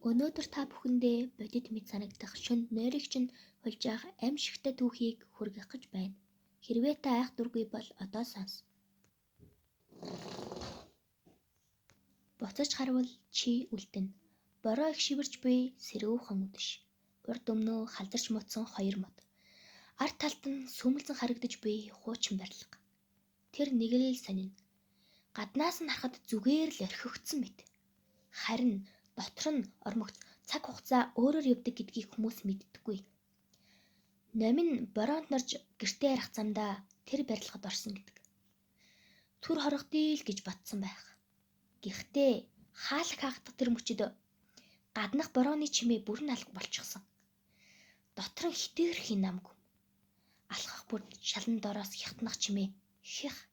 Өнөөдөр та бүхэндээ бодит мэд санагдах шөнө нойрогч нь хулж явах аимшигтай түүхийг хүргэх гэж байна. Хэрвээ та айх дургүй бол одоо сонс. Буцаж харвал чи үлдэнэ. Бороо их шивэрч буй сэрүүхэн үдэш. Урд өмнөө халдарч мутсан хоёр мод. Ард талд нь сүмэлзэн харагдаж буй хуучин барилга. Тэр нэг л сонин. Гаднаас нь харахад зүгээр л орхигдсон мэт. Харин дотор нь ормогц цаг хугацаа өөрөөр явдаг гэдгийг хүмүүс мэддэггүй. Номин бороонд норж гэртээ ярах замдаа тэр барилгад орсон гэдэг. Түр хоргодъё л гэж бодсон байх. Гэхдээ хаалх хаагдах тэр мөчөд гаднах борооны чимээ бүрэн алга болчихсон. Дотор нь хитэрхийн намгүй. Алхах бүр шалан дороос хятнах чимээ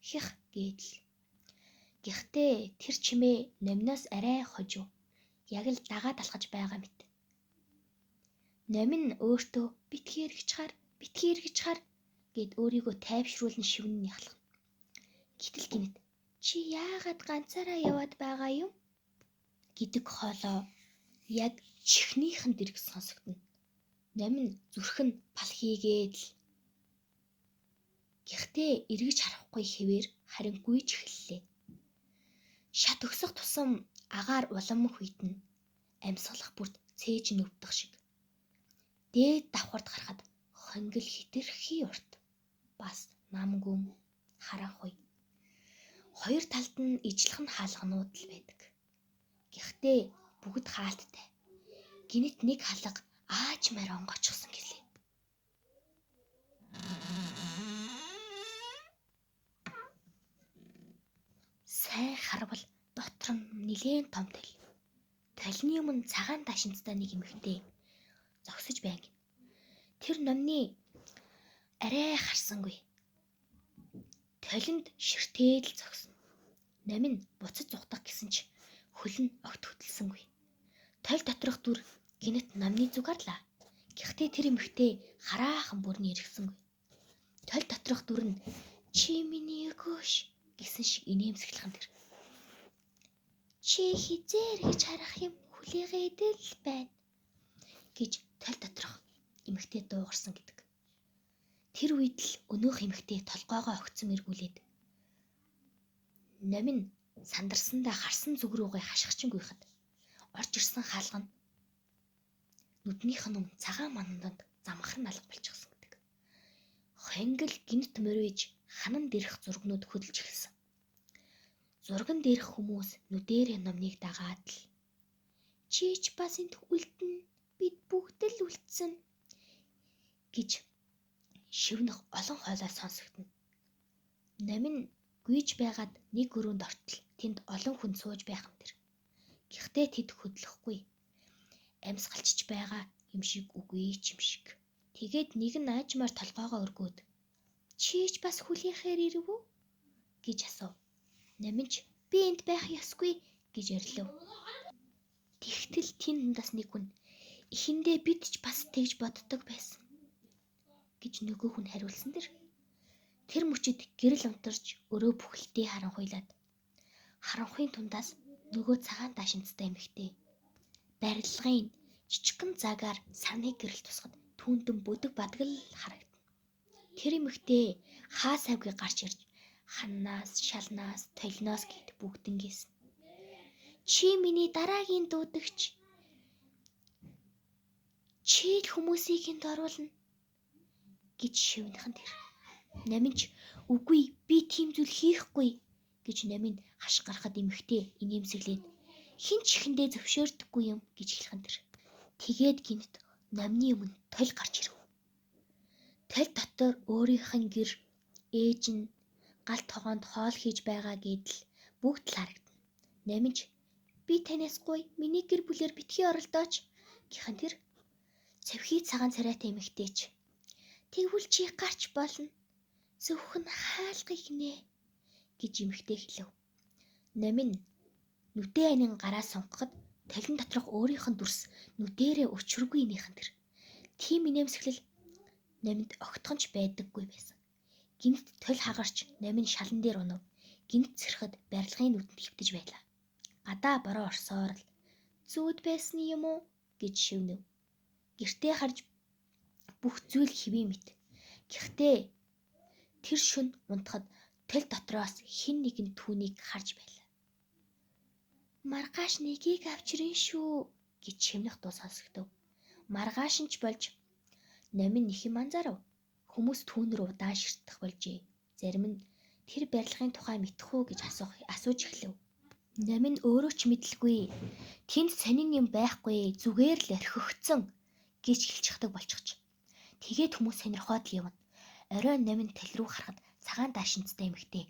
хих гэдэл. Гэхдээ тэр чимээ номноос арай хожив. Яг л дагаад алхаж байгаа мэт. Номин өөртөө битгий эргэж хар гэд өөрийгөө тайвшруулан шивнэн ялхна. Гэтэл гинэт чи яагаад ганцаараа яваад байгаа юм гэдэг хоолоо яг чихнийхэн дэрэг сонсогдно. Номин зүрх нь пал хийгээд л. Гэхдээ эргэж харахгүй хэвээр харин гүйж эхэллээ. Шат өсөх тусам агаар уламх үйдэн амьсгалах бүрт цээж нүвдэх шиг. Дээд давхард гарахад хонгил хитэрхий урт. Бас намгүм харанхуй. Хоёр талд нь ижлэх хаалганууд л байдаг. Гэхдээ бүгд хаалттай. Гинэт нэг халга аажмаар онгоцсон гэлээ. Сайн харвал дотор нь нэлээд том тэл. Талны өмнө цагаан дашинцтай нэг эмэгтэй зогсож байна. Тэр номны арай харсангүй. Толинд ширтээд л зогсно. Номин буцаж зугдах гэсэн ч хөл нь огт хөдөлсөнгүй. Толь доторх дүр гинэт номны зүг арлаа. Гэхдээ тэр эмэгтэй хараахан бүрний эргэсэнгүй. Толь доторх дүр нь чи миний өгөөш гэсэн шиг инээмсэглэхэн тэр. Чи хизээ эргэж харах юм хүлээгээд л байна гэж толь доторх эмэгтэй дуугарсан гэдэг. Тэр үед л өнөөх эмэгтэй толгоогоо огцом эргүүлээд номин сандарсандаа харсан зүг рүүгээ хашгичингүйхэд орж ирсэн хаалга нь нүднийх нь цагаан манданд замхан алга болчихсон гэдэг. Хонгил гинт мөрөөж ханан дэрх зургнууд хөдөлж эхэлсэн. Зурган дээрх хүмүүс нүдэрээ номныг дагаад л чич бас энд үлдэн бид бүгд л үлдсэн гэж шивнэх олон хоолой сонсогдно. Номин гүйж байгаад нэг өрөөнд ортол тэнд олон хүн сууж байх юм тэр. Гэхдээ тэд хөдлөхгүй. Амьсгалчж байгаа юм шиг үгүй ч юм шиг. Тэгээд нэг нь аажмаар толгоогоо өргөөд чич бас хүлээхээр ирв үү гэж асуув. Номинч би энд байх ёсгүй гэж орилов. Тэгтэл тэнд дундас нэг хүн эхэндээ бид ч бас тэгж боддог байсан гэж нөгөө хүн хариулсан дэр. Тэр мөчөд гэрэл унтарч өрөө бүхэлдээ харанхуйлаад харанхуйн тундаас нөгөө цагаан дашинцтай эмэгтэй барилгын жижигхэн цагаар сарны гэрэл тусахад түүндэн бүдэг бадгал харагдана. Тэр эмэгтэй хаа савгийг гарч ирж ханнаас, шалнаас, толиноос гэд бүгдэнгээс чи миний дараагийн дуудагч. Чи л хүмүүсийг энд оруулна гэж шивнэхэн тэр. Номинч үгүй би тийм зүйл хийхгүй гэж номин хаш гарахад эмэгтэй инээмсэглээд хин ч ихэндээ зөвшөөрдөггүй юм гэж хэлхэн тэр. Тэгээд гинт номны өмнө толь гарч ирв. Толь дотор өөрийнх нь гэр, ээж нь гал тогоонд хоол хийж байгаа гэдэл бүгд л харагдана. Номинч би танаас гуй миний гэр бүлээр битгий оролдооч гэхэн тэр цэвхий цагаан царайтай эмэгтэйч тэгвэл чи гарч болно. Зөвхөн хаалгыг нэ гэж эмэгтэй хэлв. Номин нүдээ анин гараа сунгахад толин доторх өөрийнх нь дүрс нүдэрээ өчрөгүй нээхэн тэр. Тим инээмсэглэл номинд огтхонч байдаггүй байсан. Гинт толь хагарч номин шалан дээр унав. Гинт цэрхэд барилгын нүдэнд хөвтөж байлаа. Гадаа бороо орсоор л Зүүд байсан юм уу гэж шивнэв. Гэртээ харж бүх зүйл хэвээ мэт. Гэхдээ тэр шөнө унтахад тэл дотроос хэн нэгэн түүнийг харж байлаа. Маргааш нэгийг авчирэн шүү гэж шивнэх дуу сонсогдов. Маргааш нь ч болж номин их юм анзаарав. Хүмүүс түүнэр удаан ширтэх болжээ. Зарим нь тэр барилгын тухай мэдэх үү гэж асууж эхлэв. Номин өөрөө ч мэдлгүй. Тэнд сонин юм байхгүй, зүгээр л орхигдсон гэж хэлчихдэг болчихч. Тэгээд хүмүүс сонирхоод л явна. Оройн номин тэл рүү харахад цагаан даашинцтай эмэгтэй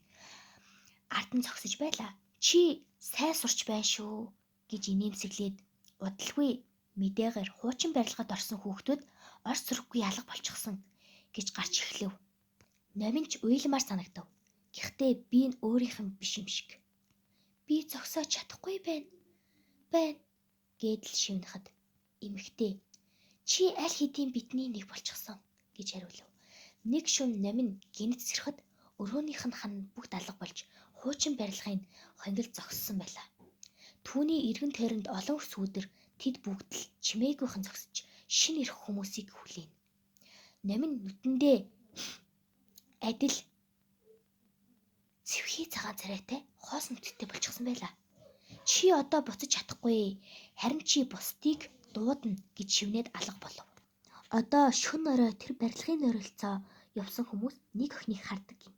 ард нь зогсож байлаа. Чи сайн сурч байна шүү гэж инээмсэглээд удалгүй мэдээгээр хуучин барилгад орсон хүүхдүүд орс зурггүй алга болчихсон гэж гарч эхлэв. Номин ч уйлмаар санагдав. Гэхдээ би энэ өөрийнх нь биш юм шиг. Би зогсоод чадахгүй байна гэдэл шивнэхэд эмэгтэй чи аль хэдийн бидний нэг болчихсон гэж хариулв. Нэг шөнө номин гинэт сэрхэд өрөөнийх нь хан бүгд алга болж хуучин барилгын хонгил зогссон байлаа. Түүний эргэн тойронд олон өсвүүдэр тэд бүгд л чимээгүйхэн зогсож шинэ ирэх хүмүүсийг хүлээн. Номин нүдэндээ адил цэвхий цагаан царайтай хоос нүдтэй болчихсон байлаа. Чи одоо буцаж чадахгүй. Харин чи бусдыг дуудана гэж шивнээд алга болов. Одоо шөнө орой тэр барилгын ойролцоо явсан хүмүүс нэг охиныг хардаг юм.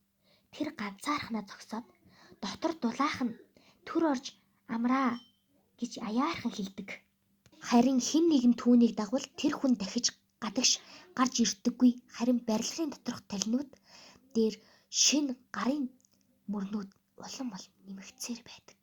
Тэр ганцаархнаа зогсоод дотор дулаахан төр орж амраа гэж аяархан хэлдэг. Харин хэн нэгэн түүнийг дагвал тэр хүн дахиж гадагш гарч ирдэггүй. Харин барилгын доторх талнууд дээр шинэ гарын мөрнүүд улам нэмэгцээр байдаг.